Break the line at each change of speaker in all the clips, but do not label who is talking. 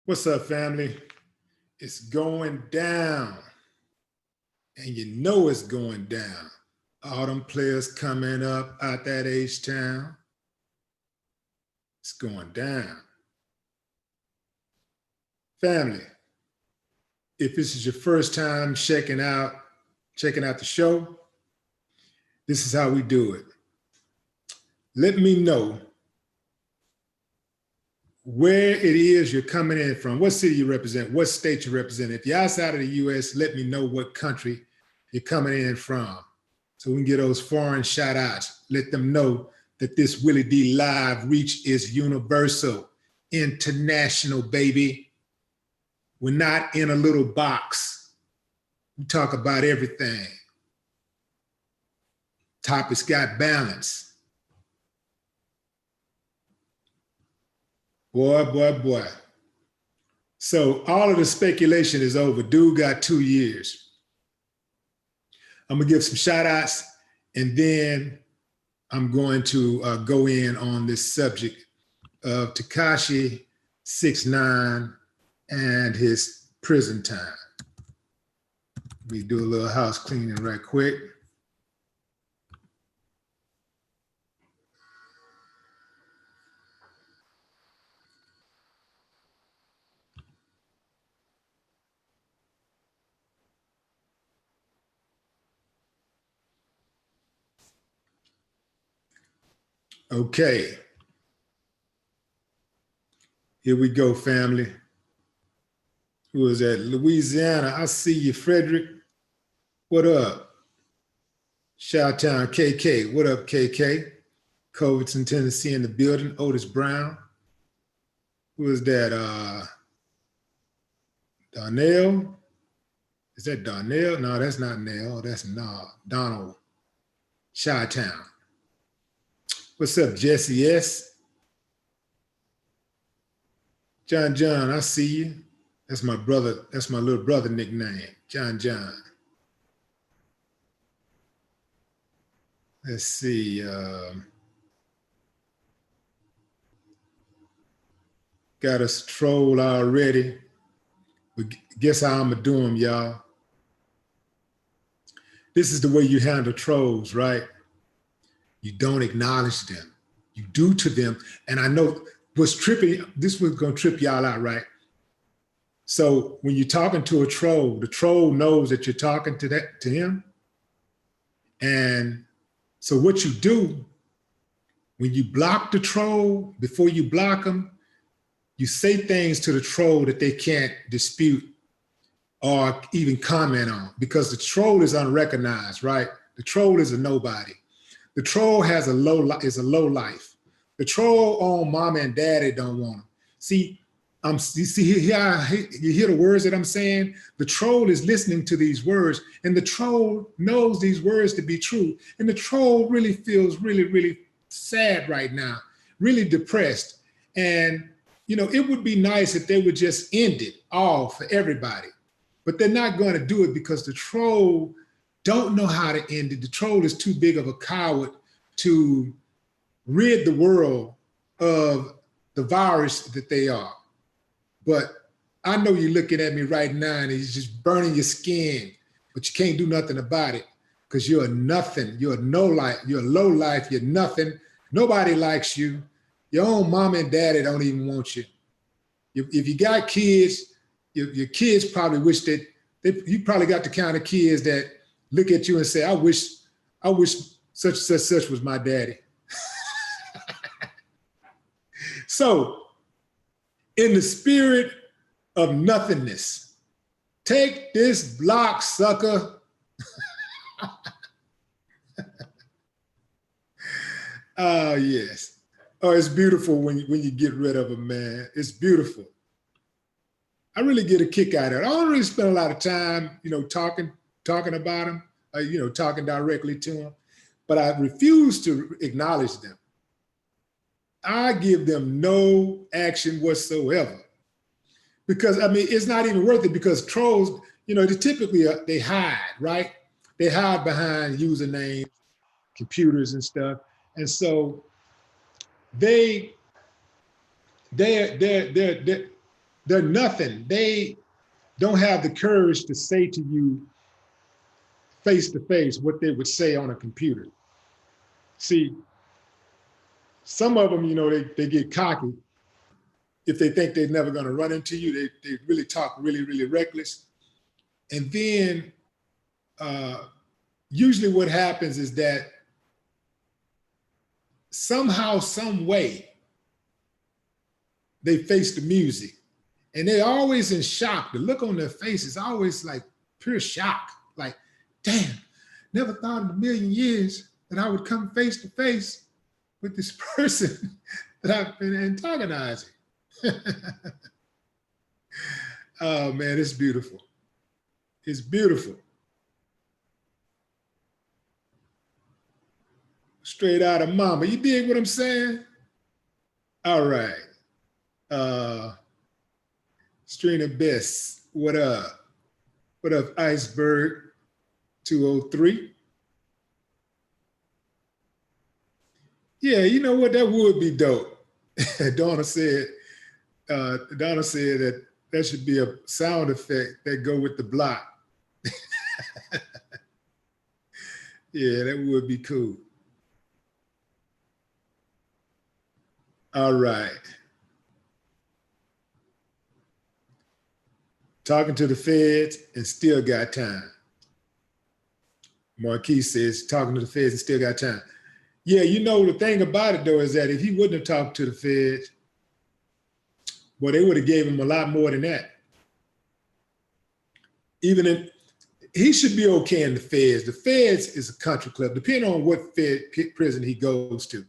What's up, family? It's going down, and you know it's going down. All them players coming up out that H-Town. It's going down. Family, if this is your first time checking out the show, this is how we do it. Let me know where it is you're coming in from, what city you represent, what state you represent. If you're outside of the US, let me know what country you're coming in from so we can get those foreign shout outs. Let them know that this Willie D live reach is universal, international, baby. We're not in a little box. We talk about everything. Topics got balance. Boy. So all of the speculation is over. Dude got 2 years. I'm gonna give some shout outs and then I'm going to go in on this subject of Tekashi 6ix9ine and his prison time. We do a little house cleaning right quick. Okay. Here we go, family. Who is that? Louisiana. I see you, Frederick. What up? Chi-Town KK. What up, KK? Culverton, Tennessee in the building. Otis Brown. Who is that? Darnell? Is that Darnell? No, that's not Nell. That's Donald. Chi-Town. What's up, Jesse S? John, I see you. That's my brother. That's my little brother nickname, John. Let's see. Got us trolled already. But guess how I'm gonna do them, y'all. This is the way you handle trolls, right? You don't acknowledge them. You do to them. And I know what's tripping, this was gonna trip y'all out, right? So when you're talking to a troll, the troll knows that you're talking to him. And so what you do, when you block the troll, before you block them, you say things to the troll that they can't dispute or even comment on, because the troll is unrecognized, right? The troll is a nobody. The troll is a low life. The troll on mama and daddy don't want him. See, you hear the words that I'm saying? The troll is listening to these words, and the troll knows these words to be true. And the troll really feels really sad right now, really depressed. And you know, it would be nice if they would just end it all for everybody, but they're not going to do it because the troll don't know how to end it. The troll is too big of a coward to rid the world of the virus that they are. But I know you're looking at me right now and it's just burning your skin, but you can't do nothing about it because you're a nothing. You're a no life. You're a low life. You're nothing. Nobody likes you. Your own mom and daddy don't even want you. If you got kids, your kids probably wish that you probably got the kind of kids that look at you and say, I wish such was my daddy. So in the spirit of nothingness, take this block, sucker. Oh, yes. Oh, it's beautiful when you get rid of them, man. It's beautiful. I really get a kick out of it. I don't really spend a lot of time, you know, talking about them, you know, talking directly to them, but I refuse to acknowledge them. I give them no action whatsoever because, I mean, it's not even worth it because trolls, you know, they hide, right? They hide behind usernames, computers and stuff. And so they're they're nothing. They don't have the courage to say to you face to face what they would say on a computer. See, some of them, you know, they get cocky. If they think they're never going to run into you, they really talk really, really reckless. And then usually what happens is that somehow, some way, they face the music. And they're always in shock. The look on their face is always like pure shock. Like, damn, never thought in a million years that I would come face to face with this person that I've been antagonizing. Oh man, it's beautiful. It's beautiful. Straight out of mama. You dig what I'm saying? All right. Straight Best. What up? What up, Iceberg 203? Yeah, you know what? That would be dope. Donna said that that should be a sound effect that go with the block. Yeah, that would be cool. All right. Talking to the feds and still got time. Marquis says, talking to the feds and still got time. Yeah, you know, the thing about it though is that if he wouldn't have talked to the feds, well, they would have gave him a lot more than that. Even if he should be okay in the feds. The feds is a country club, depending on what prison he goes to.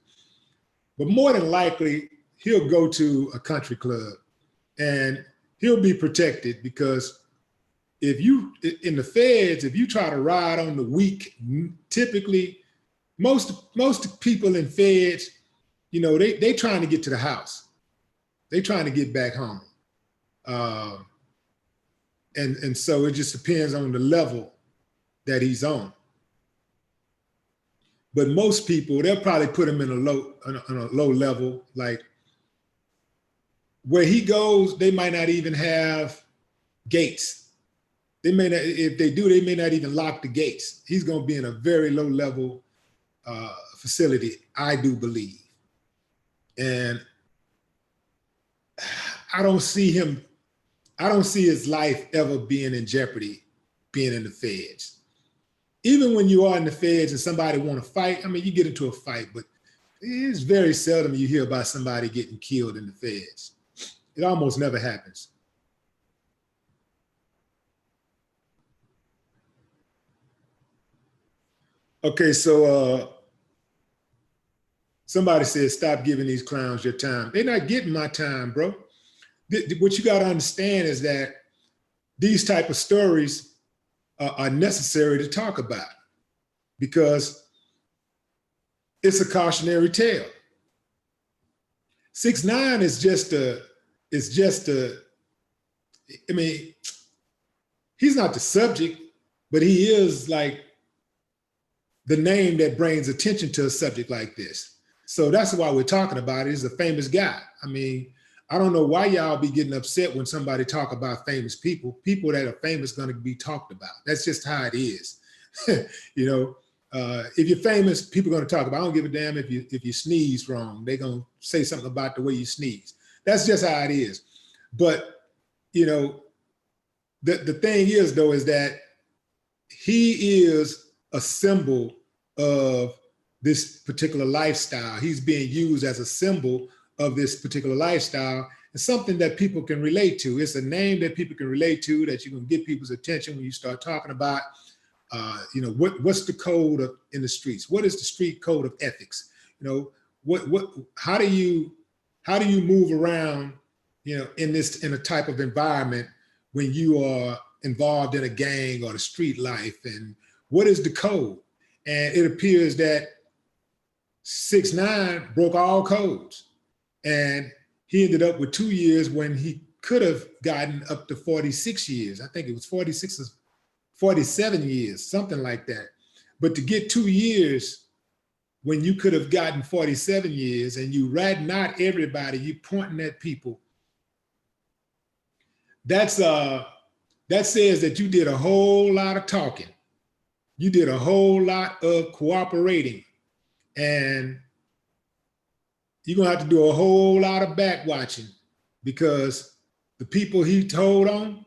But more than likely, he'll go to a country club and he'll be protected, because if you, in the feds, if you try to ride on the weak, typically, most people in feds, you know, they trying to get to the house. They trying to get back home. And so it just depends on the level that he's on. But most people, they'll probably put him in a low level, like where he goes, they might not even have gates. They may not, if they do, they may not even lock the gates. He's going to be in a very low level facility, I do believe. And I don't see his life ever being in jeopardy, being in the feds. Even when you are in the feds and somebody want to fight, I mean, you get into a fight, but it's very seldom you hear about somebody getting killed in the feds. It almost never happens. Okay, so somebody said, stop giving these clowns your time. They're not getting my time, bro. What you got to understand is that these type of stories are necessary to talk about, because it's a cautionary tale. 6ix9ine is just a, I mean, he's not the subject, but he is like the name that brings attention to a subject like this. So that's why we're talking about it. He's a famous guy. I mean, I don't know why y'all be getting upset when somebody talk about famous people. People that are famous gonna be talked about. That's just how it is. You know, if you're famous, people are gonna talk about. I don't give a damn if you sneeze wrong. They're gonna say something about the way you sneeze. That's just how it is. But you know, the thing is though is that he is a symbol of this particular lifestyle. He's being used as a symbol of this particular lifestyle. It's something that people can relate to. It's a name that people can relate to, that you can get people's attention when you start talking about, you know, what's the code in the streets? What is the street code of ethics? You know, how do you move around, you know, in a type of environment when you are involved in a gang or the street life, and what is the code? And it appears that 6ix9ine broke all codes, and he ended up with 2 years when he could have gotten up to 46 years. I think it was 46 or 47 years, something like that. But to get 2 years when you could have gotten 47 years, and you ratting out everybody, you pointing at people, That's that says that you did a whole lot of talking. You did a whole lot of cooperating, and you're gonna have to do a whole lot of back watching, because the people he told on,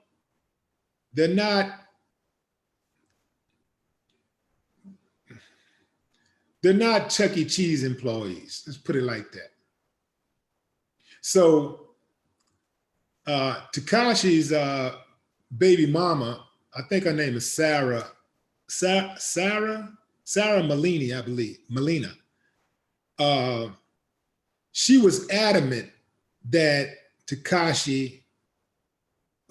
they're not Chuck E. Cheese employees. Let's put it like that. So Tekashi's baby mama, I think her name is Sarah Malini, I believe, Melina. She was adamant that Tekashi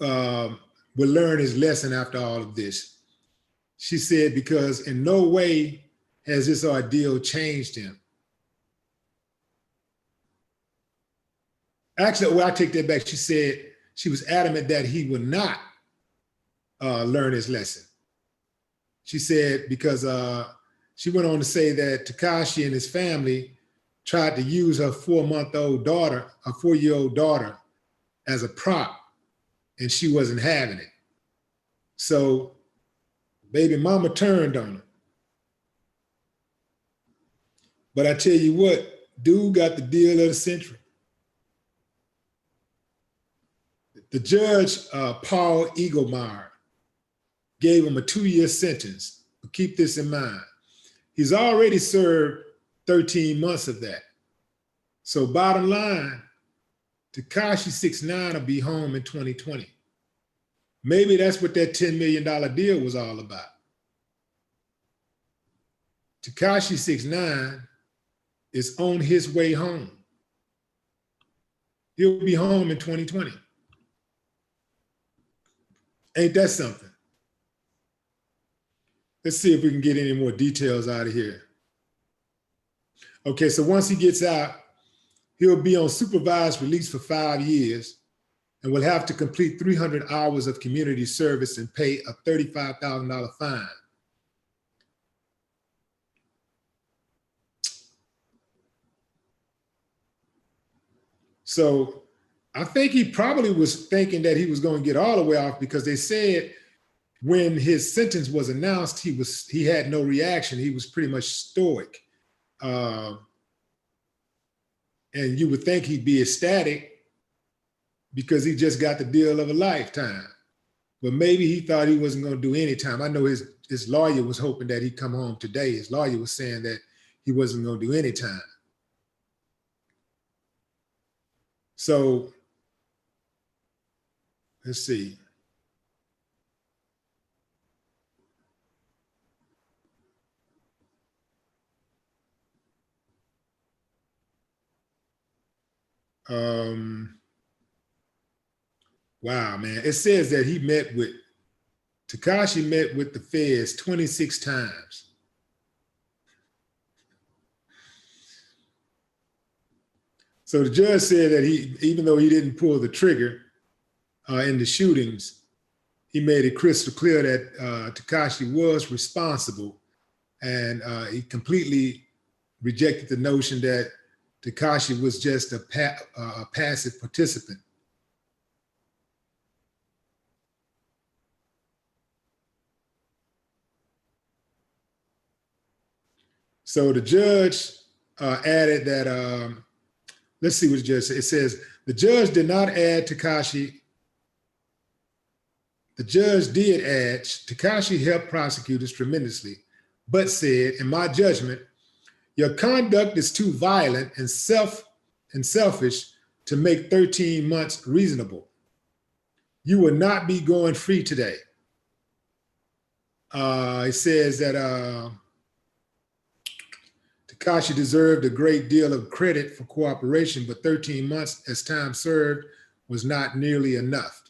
would learn his lesson after all of this. She said, because in no way has this ordeal changed him. Actually, well, I take that back. She said she was adamant that he would not learn his lesson. She said because she went on to say that Tekashi and his family tried to use her 4-month-old daughter, a 4-year-old daughter, as a prop, and she wasn't having it. So baby mama turned on her. But I tell you what, dude got the deal of the century. The judge, Paul Eaglemeyer, gave him a 2-year sentence. But keep this in mind. He's already served 13 months of that. So bottom line, Tekashi 6ix9ine will be home in 2020. Maybe that's what that $10 million deal was all about. Tekashi 6ix9ine is on his way home. He'll be home in 2020. Ain't that something? Let's see if we can get any more details out of here. Okay, so once he gets out, he'll be on supervised release for 5 years and will have to complete 300 hours of community service and pay a $35,000 fine. So I think he probably was thinking that he was going to get all the way off, because they said when his sentence was announced, he had no reaction. He was pretty much stoic. And you would think he'd be ecstatic because he just got the deal of a lifetime. But maybe he thought he wasn't going to do any time. I know his lawyer was hoping that he'd come home today. His lawyer was saying that he wasn't going to do any time. So let's see. Wow, man. It says that Tekashi met with the feds 26 times. So the judge said that even though he didn't pull the trigger in the shootings, he made it crystal clear that Tekashi was responsible, and he completely rejected the notion that Tekashi was just a passive participant. So the judge added that, let's see what the judge said. It says, the judge did not add Tekashi. The judge did add, Tekashi helped prosecutors tremendously, but said, in my judgment, your conduct is too violent and selfish to make 13 months reasonable. You will not be going free today. It says that Tekashi deserved a great deal of credit for cooperation, but 13 months as time served was not nearly enough.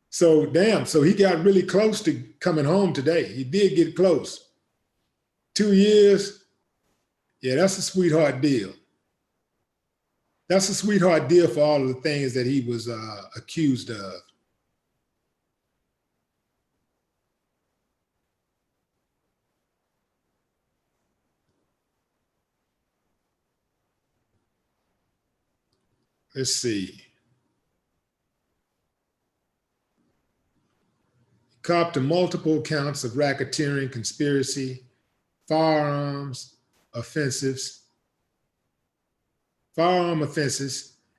So damn, so he got really close to coming home today. He did get close. 2 years, yeah, that's a sweetheart deal. That's a sweetheart deal for all of the things that he was accused of. Let's see. cop to multiple counts of racketeering, conspiracy, firearm offenses,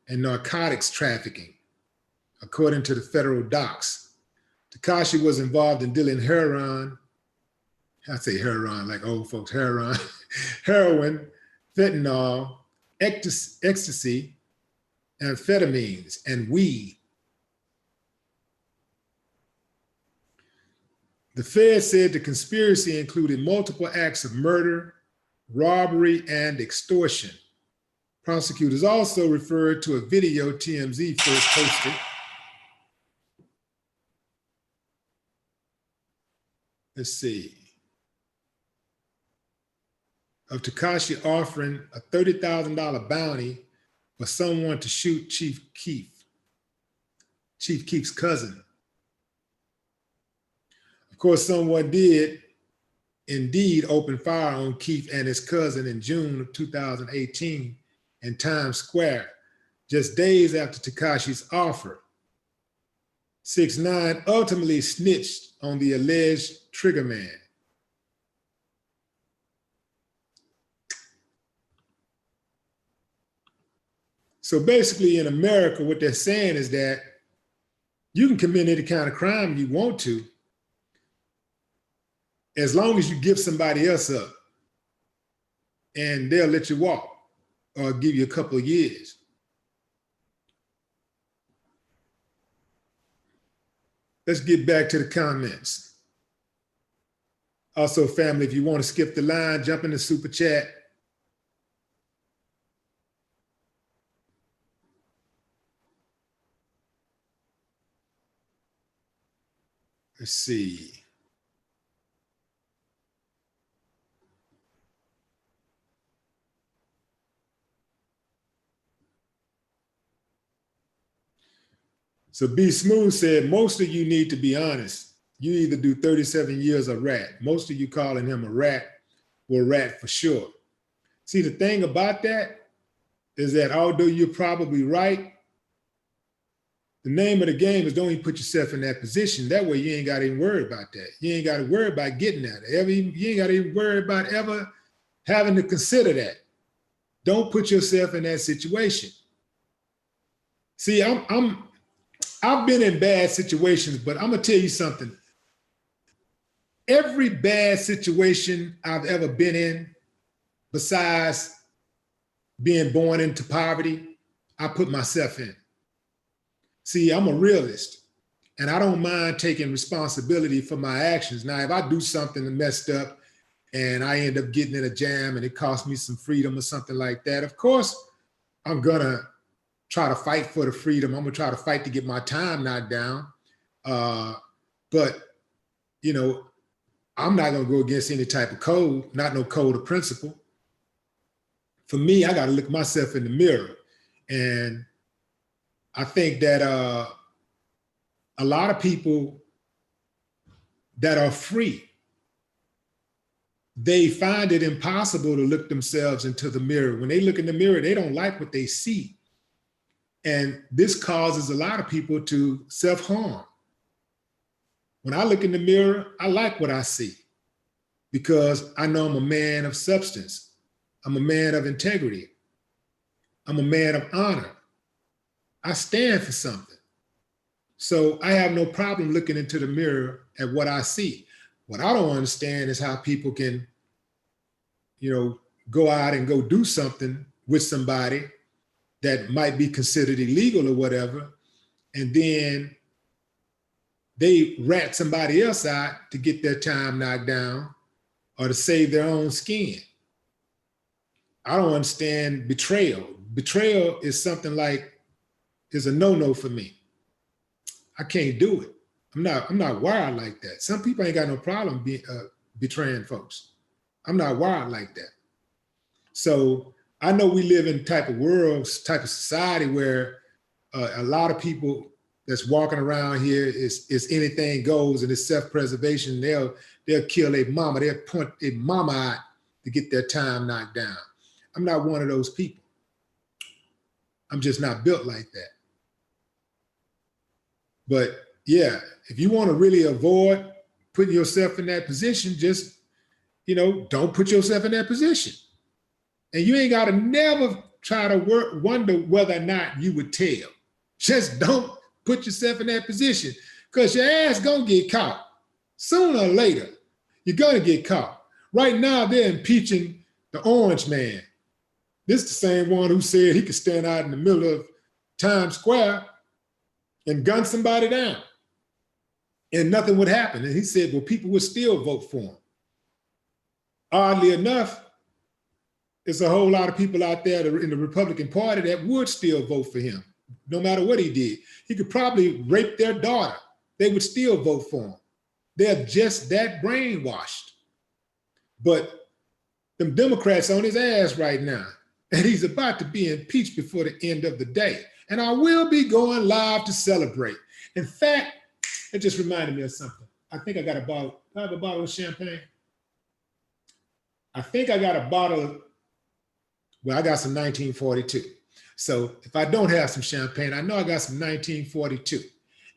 and narcotics trafficking, according to the federal docs. Tekashi was involved in dealing heroin, I say heroin like old folks, heroin, fentanyl, ecstasy, amphetamines, and weed. The Fed said the conspiracy included multiple acts of murder, robbery, and extortion. Prosecutors also referred to a video TMZ first posted. Let's see. Of Tekashi offering a $30,000 bounty for someone to shoot Chief Keef's cousin. Of course, someone did indeed open fire on Keef and his cousin in June of 2018 in Times Square, just days after Tekashi's offer. 6ix9ine ultimately snitched on the alleged trigger man. So basically in America, what they're saying is that you can commit any kind of crime you want to, as long as you give somebody else up, and they'll let you walk or give you a couple of years. Let's get back to the comments. Also, family, if you want to skip the line, jump in the super chat. Let's see. So B Smooth said, most of you need to be honest. You either do 37 years or rat. Most of you calling him a rat or rat for sure. See, the thing about that is that although you're probably right, the name of the game is don't even put yourself in that position. That way you ain't got to even worry about that. You ain't got to worry about getting at it. You ain't got to even worry about ever having to consider that. Don't put yourself in that situation. See, I've been in bad situations, but I'm gonna tell you something. Every bad situation I've ever been in, besides being born into poverty, I put myself in. See, I'm a realist, and I don't mind taking responsibility for my actions. Now, if I do something messed up and I end up getting in a jam and it costs me some freedom or something like that, of course, I'm gonna try to fight for the freedom. I'm gonna try to fight to get my time knocked down. But, you know, I'm not gonna go against any type of code, not no code or principle. For me, I gotta look myself in the mirror. And I think that a lot of people that are free, they find it impossible to look themselves into the mirror. When they look in the mirror, they don't like what they see. And this causes a lot of people to self-harm. When I look in the mirror, I like what I see because I know I'm a man of substance. I'm a man of integrity. I'm a man of honor. I stand for something. So I have no problem looking into the mirror at what I see. What I don't understand is how people can, you know, go out and go do something with somebody that might be considered illegal or whatever, and then they rat somebody else out to get their time knocked down or to save their own skin. I don't understand betrayal. Betrayal is something like, is a no-no for me. I can't do it. I'm not wired like that. Some people ain't got no problem betraying folks. I'm not wired like that. So I know we live in type of world, type of society where a lot of people that's walking around here is anything goes and it's self-preservation. They'll kill their mama. They'll point their mama out to get their time knocked down. I'm not one of those people. I'm just not built like that. But yeah, if you want to really avoid putting yourself in that position, just, don't put yourself in that position. And you ain't got to never try to wonder whether or not you would tell. Just don't put yourself in that position, because your ass gonna get caught. Sooner or later, you're gonna get caught. Right now, they're impeaching the orange man. This is the same one who said he could stand out in the middle of Times Square and gun somebody down and nothing would happen. And he said, well, people would still vote for him. Oddly enough, there's a whole lot of people out there in the Republican Party that would still vote for him, no matter what he did. He could probably rape their daughter. They would still vote for him. They're just that brainwashed. But them Democrats on his ass right now, and he's about to be impeached before the end of the day. And I will be going live to celebrate. In fact, it just reminded me of something. I think I got a bottle. I have a bottle of champagne. I think I got a bottle. Well, I got some 1942. So if I don't have some champagne, I know I got some 1942.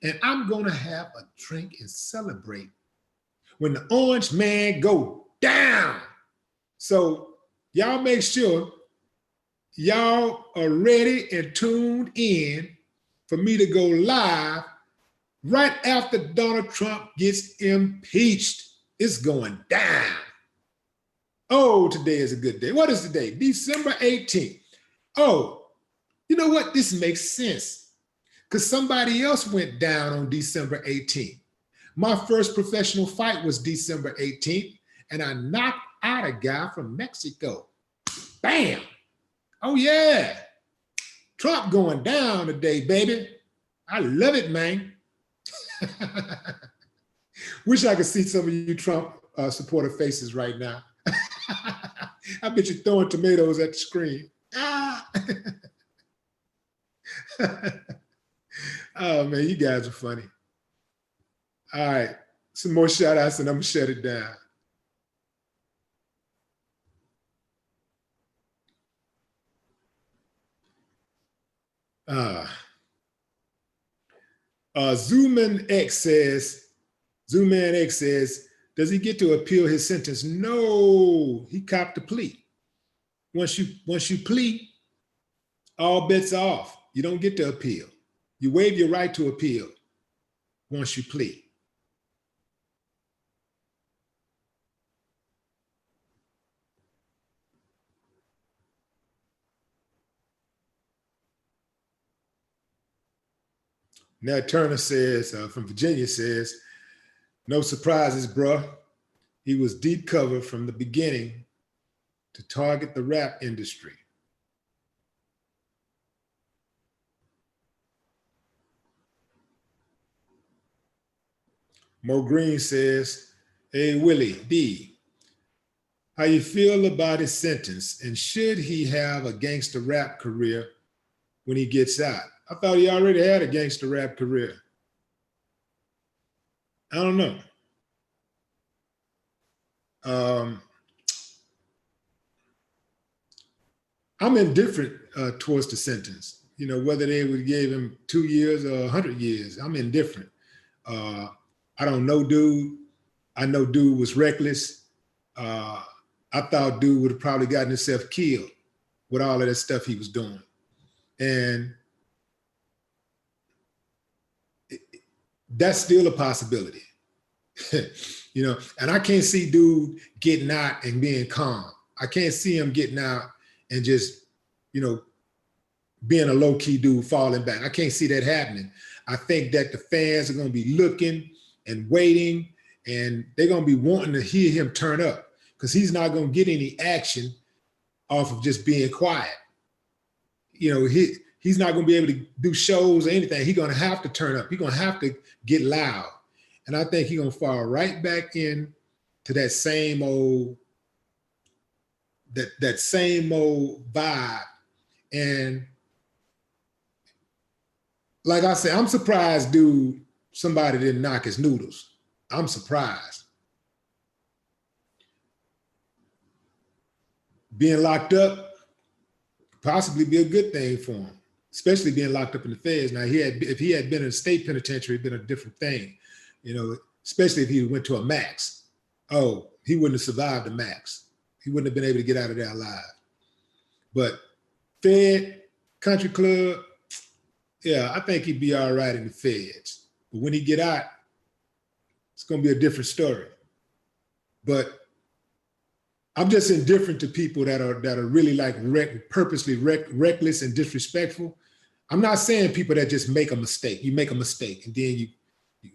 And I'm going to have a drink and celebrate when the orange man go down. So y'all make sure y'all are ready and tuned in for me to go live right after Donald Trump gets impeached. It's going down. Oh, today is a good day. What is today? December 18th. Oh, you know what? This makes sense, because somebody else went down on December 18th. My first professional fight was December 18th, and I knocked out a guy from Mexico. Bam! Oh yeah, Trump going down today, baby. I love it, man. Wish I could see some of you Trump supporter faces right now. I bet you're throwing tomatoes at the screen. Ah! Oh man, you guys are funny. All right, some more shout outs and I'm gonna shut it down. Zooman X says, does he get to appeal his sentence? No, he copped a plea. Once you plea, all bets are off. You don't get to appeal. You waive your right to appeal once you plea. Nat Turner says, from Virginia says, no surprises, bruh. He was deep cover from the beginning to target the rap industry. Mo Green says, hey, Willie D, how you feel about his sentence, and should he have a gangster rap career when he gets out? I thought he already had a gangster rap career. I don't know. I'm indifferent towards the sentence. You know, whether they would give him 2 years or 100 years, I'm indifferent. I don't know dude. I know dude was reckless. I thought dude would have probably gotten himself killed with all of that stuff he was doing. And that's still a possibility. You know, and I can't see dude getting out and being calm. I can't see him getting out and just, you know, being a low-key dude falling back. I can't see that happening. I think that the fans are going to be looking and waiting, and they're going to be wanting to hear him turn up, because he's not going to get any action off of just being quiet. You know, he's not going to be able to do shows or anything. He's going to have to turn up. He's going to have to get loud. And I think he's going to fall right back in to that same old, that same old vibe. And like I said, I'm surprised, dude, somebody didn't knock his noodles. I'm surprised. Being locked up possibly be a good thing for him. especially being locked up in the feds. Now, if he had been in a state penitentiary, it'd been a different thing, you know, especially if he went to a max. Oh, he wouldn't have survived the max. He wouldn't have been able to get out of there alive. But Fed, country club, yeah, I think he'd be all right in the feds. But when he get out, it's going to be a different story. But I'm just indifferent to people that are really like purposely reckless and disrespectful. I'm not saying people that just make a mistake. You make a mistake and then you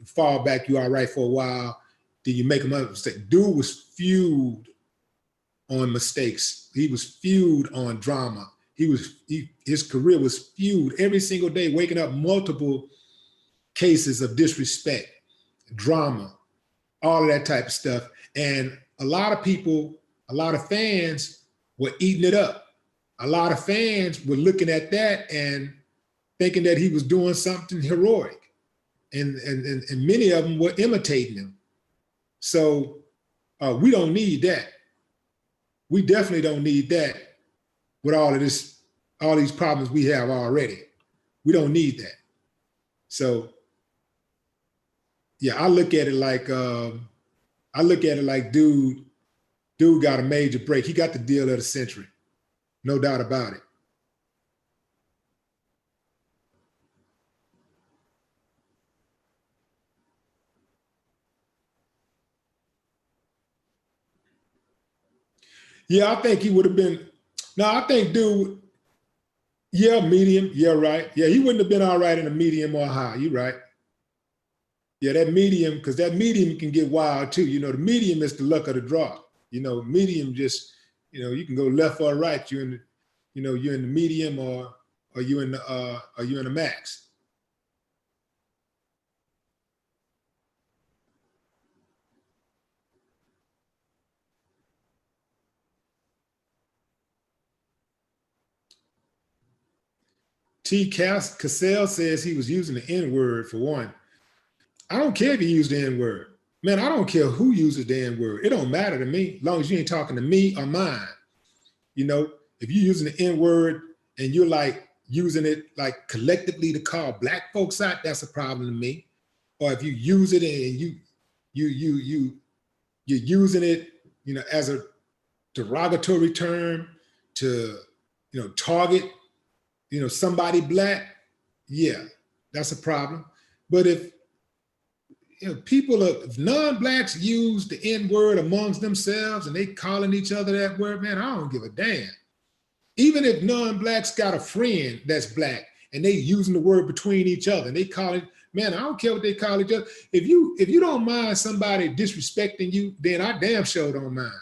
fall back, you all right for a while, then you make another mistake. Dude was fueled on mistakes. He was fueled on drama. His career was fueled every single day, waking up multiple cases of disrespect, drama, all of that type of stuff. And a lot of people, a lot of fans were eating it up. A lot of fans were looking at that and thinking that he was doing something heroic. And many of them were imitating him. So we don't need that. We definitely don't need that with all these problems we have already. We don't need that. So yeah, I look at it like dude got a major break. He got the deal of the century, no doubt about it. Yeah, I think he would have been. No, I think dude, yeah, medium. Yeah, right. Yeah, he wouldn't have been all right in a medium or high. You're right. Yeah, that medium, because that medium can get wild too. You know, the medium is the luck of the draw. You know, medium just, you know, you can go left or right. You're in the medium or you in the max. T. Cassell says he was using the N-word for one. I don't care if you use the N-word. Man, I don't care who uses the N-word. It don't matter to me, as long as you ain't talking to me or mine. You know, if you're using the N-word and you're like using it like collectively to call black folks out, that's a problem to me. Or if you use it and you're using it, you know, as a derogatory term to, you know, target, you know, somebody black, yeah, that's a problem. But if, you know, if non-blacks use the N-word amongst themselves and they calling each other that word, man, I don't give a damn. Even if non-blacks got a friend that's black and they using the word between each other and they call it, man, I don't care what they call each other. If you don't mind somebody disrespecting you, then I damn sure don't mind.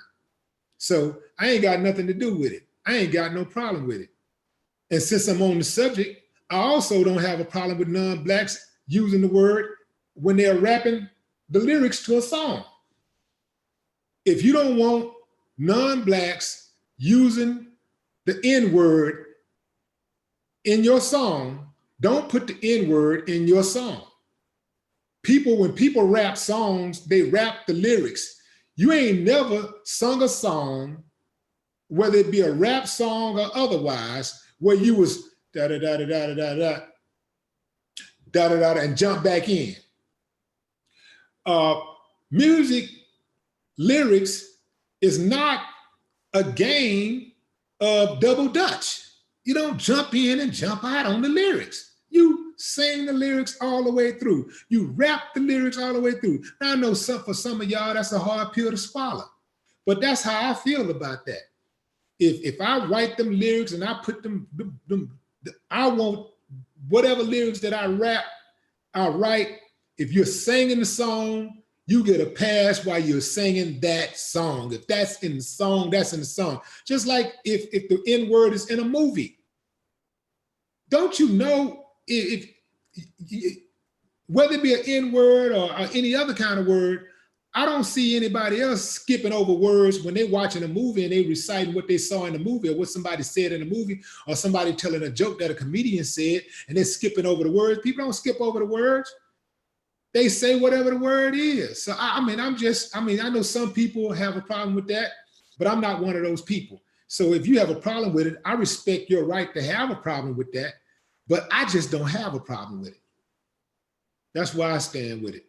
So I ain't got nothing to do with it. I ain't got no problem with it. And since I'm on the subject, I also don't have a problem with non-blacks using the word when they're rapping the lyrics to a song. If you don't want non-blacks using the N-word in your song, don't put the N-word in your song. When people rap songs, they rap the lyrics. You ain't never sung a song, whether it be a rap song or otherwise, where you was da-da-da-da-da-da-da, da-da-da-da, and jump back in. Music lyrics is not a game of double dutch. You don't jump in and jump out on the lyrics. You sing the lyrics all the way through. You rap the lyrics all the way through. Now, I know for some of y'all, that's a hard pill to swallow, but that's how I feel about that. If I write them lyrics and I put them, I want whatever lyrics that I rap, I write. If you're singing the song, you get a pass while you're singing that song. If that's in the song, that's in the song. Just like if the N-word is in a movie. Don't you know if whether it be an N-word or any other kind of word, I don't see anybody else skipping over words when they're watching a movie and they reciting what they saw in the movie or what somebody said in the movie or somebody telling a joke that a comedian said and they're skipping over the words. People don't skip over the words. They say whatever the word is. So I know some people have a problem with that, but I'm not one of those people. So if you have a problem with it, I respect your right to have a problem with that. but I just don't have a problem with it. That's why I stand with it.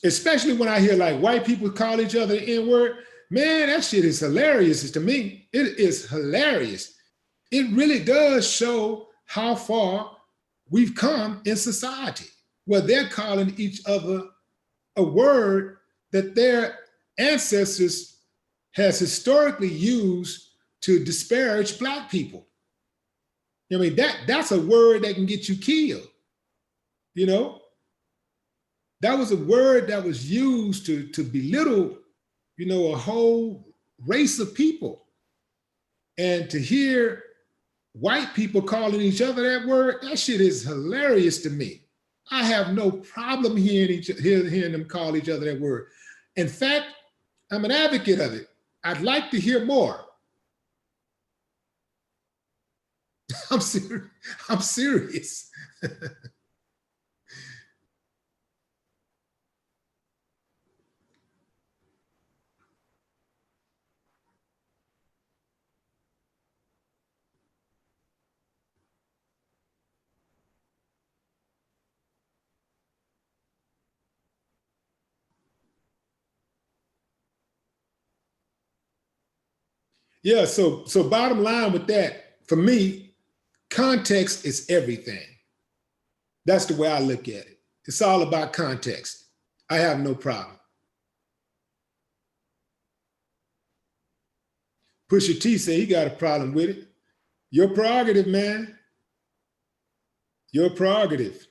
Especially when I hear like white people call each other the N-word, man, that shit is hilarious to me. It is hilarious. It really does show how far we've come in society, where they're calling each other a word that their ancestors has historically used to disparage Black people. I mean, that's a word that can get you killed, you know? That was a word that was used to belittle, you know, a whole race of people. And to hear white people calling each other that word, that shit is hilarious to me. I have no problem hearing them call each other that word. In fact, I'm an advocate of it. I'd like to hear more. I'm serious. I'm serious. Yeah, so bottom line with that, for me, context is everything. That's the way I look at it. It's all about context. I have no problem. Pusha T say he got a problem with it. Your prerogative, man. Your prerogative.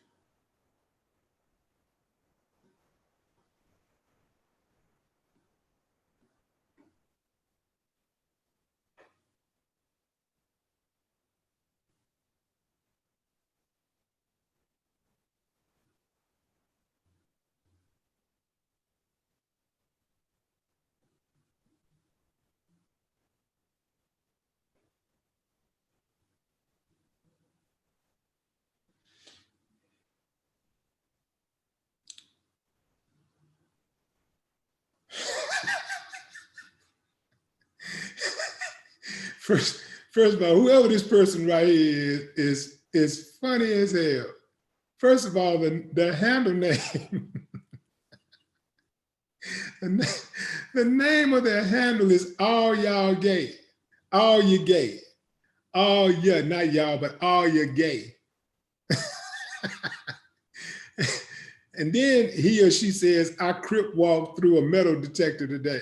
First of all, whoever this person right here is funny as hell. First of all, the handle name, the name of their handle is All Y'all Gay. All You Gay. All yeah, not y'all, but all you gay. And then he or she says, I crip walked through a metal detector today.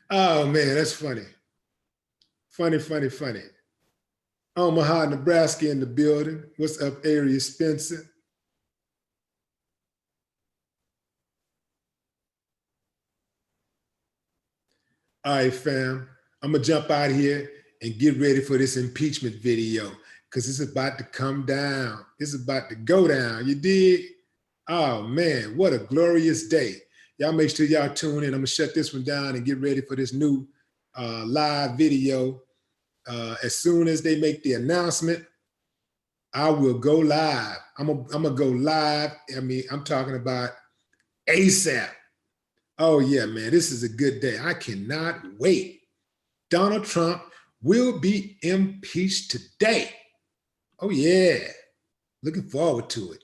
Oh man, that's funny. Funny, funny, funny. Omaha, Nebraska in the building. What's up, Area Spencer? All right, fam. I'm gonna jump out here and get ready for this impeachment video because it's about to come down. It's about to go down. You dig? Oh man, what a glorious day. Y'all make sure y'all tune in. I'm gonna shut this one down and get ready for this new live video. As soon as they make the announcement, I will go live. I'm gonna go live. I mean, I'm talking about ASAP. Oh yeah, man, this is a good day. I cannot wait. Donald Trump will be impeached today. Oh yeah, looking forward to it.